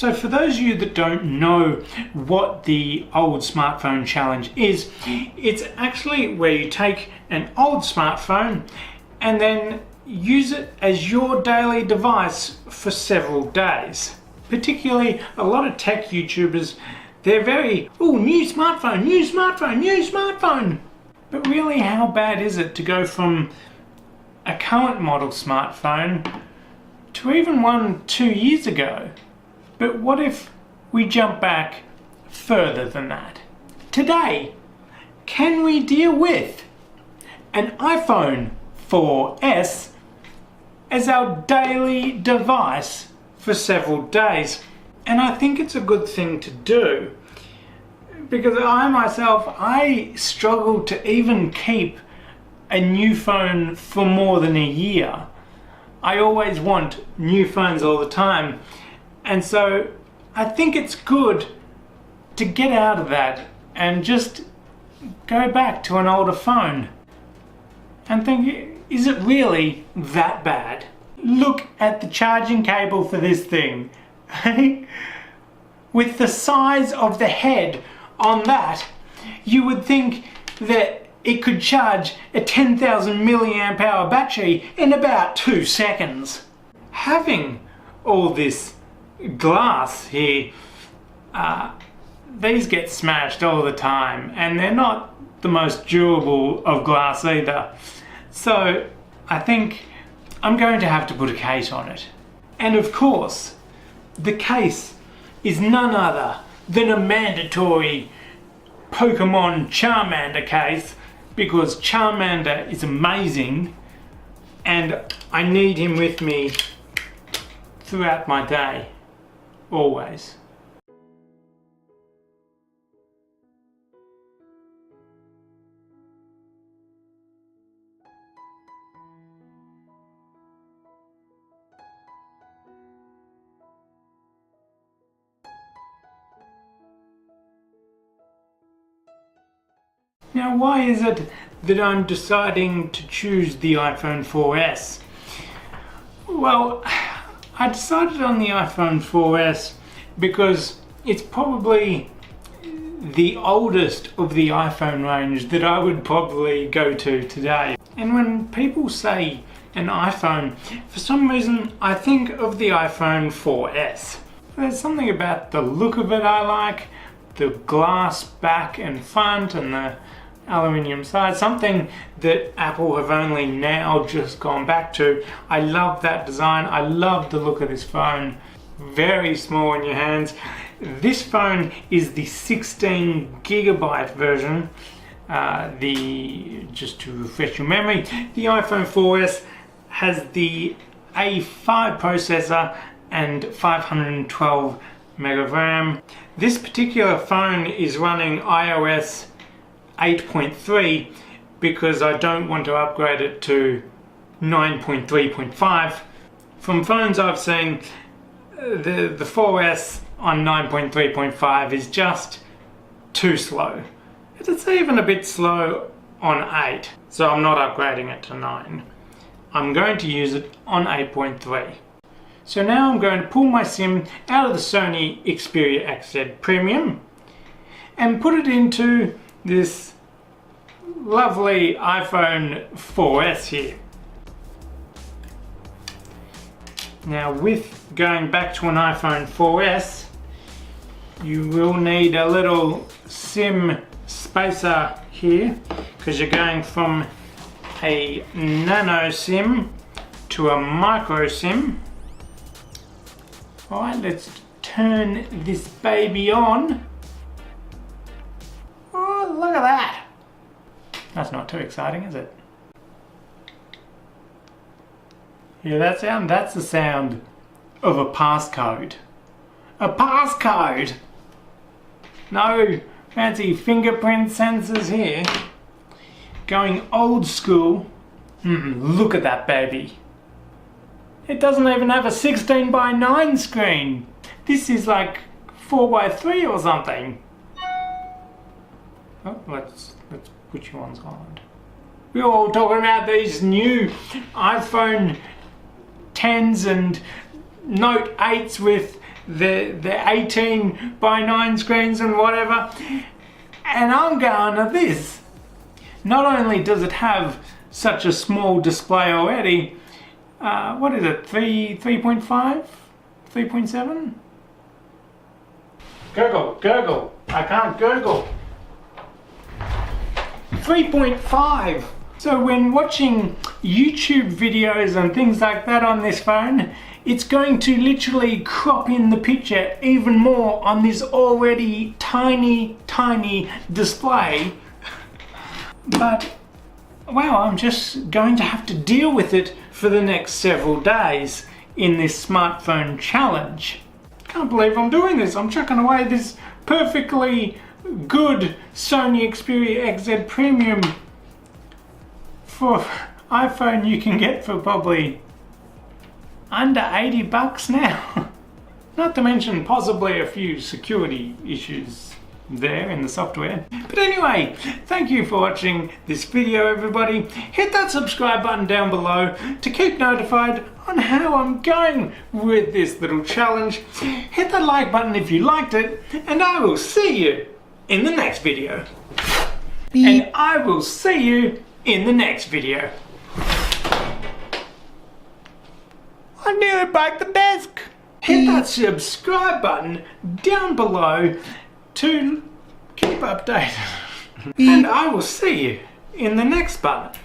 So for those of you that don't know what the old smartphone challenge is, it's actually where you take an old smartphone and then use it as your daily device for several days. Particularly a lot of tech YouTubers, they're very, oh, new smartphone, new smartphone, new smartphone. But really, how bad is it to go from a current model smartphone to even one 2 years ago? But what if we jump back further than that? Today, can we deal with an iPhone 4S as our daily device for several days? And I think it's a good thing to do, because I myself, I struggle to even keep a new phone for more than a year. I always want new phones all the time, and so I think it's good to get out of that and just go back to an older phone and think, is it really that bad? Look at the charging cable for this thing. With the size of the head on that, you would think that it could charge a 10,000 milliamp hour battery in about 2 seconds. Having all this glass here, these get smashed all the time, and they're not the most durable of glass either. So I think I'm going to have to put a case on it. And of course, the case is none other than a mandatory Pokemon Charmander case, because Charmander is amazing and I need him with me throughout my day, always. Now, why is it that I'm deciding to choose the iPhone 4S? Well, I decided on the iPhone 4S because it's probably the oldest of the iPhone range that I would probably go to today. And when people say an iPhone, for some reason I think of the iPhone 4S. There's something about the look of it I like, the glass back and front and the aluminium side, something that Apple have only now just gone back to. I love that design. I love the look of this phone. Very small in your hands. This phone is the 16 gigabyte version. Just to refresh your memory, the iPhone 4S has the A5 processor and 512 meg of RAM. This particular phone is running iOS 8.3 because I don't want to upgrade it to 9.3.5. From phones I've seen, the 4S on 9.3.5 is just too slow. It's even a bit slow on 8, so I'm not upgrading it to 9. I'm going to use it on 8.3. So now I'm going to pull my SIM out of the Sony Xperia XZ Premium and put it into this lovely iPhone 4S here. Now, with going back to an iPhone 4S, you will need a little SIM spacer here, because you're going from a nano SIM to a micro SIM. Alright, let's turn this baby on. Oh, look at that! That's not too exciting, is it? Hear that sound? That's the sound of a passcode. A passcode! No fancy fingerprint sensors here. Going old school. Look at that baby. It doesn't even have a 16:9 screen. This is like 4:3 or something. Oh, let's put you on silent. We're all talking about these new iPhone 10s and Note 8s with the 18 by 9 screens and whatever. And I'm going to this. Not only does it have such a small display already, what is it, 3.5? 3.7? Google, I can't Google. 3.5. So when watching YouTube videos and things like that on this phone, it's going to literally crop in the picture even more on this already tiny display. But wow, I'm just going to have to deal with it for the next several days in this smartphone challenge. Can't believe I'm doing this. I'm chucking away this perfectly good Sony Xperia XZ Premium for iPhone you can get for probably under 80 bucks now. Not to mention possibly a few security issues there in the software. But anyway, thank you for watching this video, everybody. Hit that subscribe button down below to keep notified on how I'm going with this little challenge. Hit that like button if you liked it, and I will see you in the next video. And I will see you in the next video. I nearly broke the desk. Hit that subscribe button down below to keep updated. And I will see you in the next button.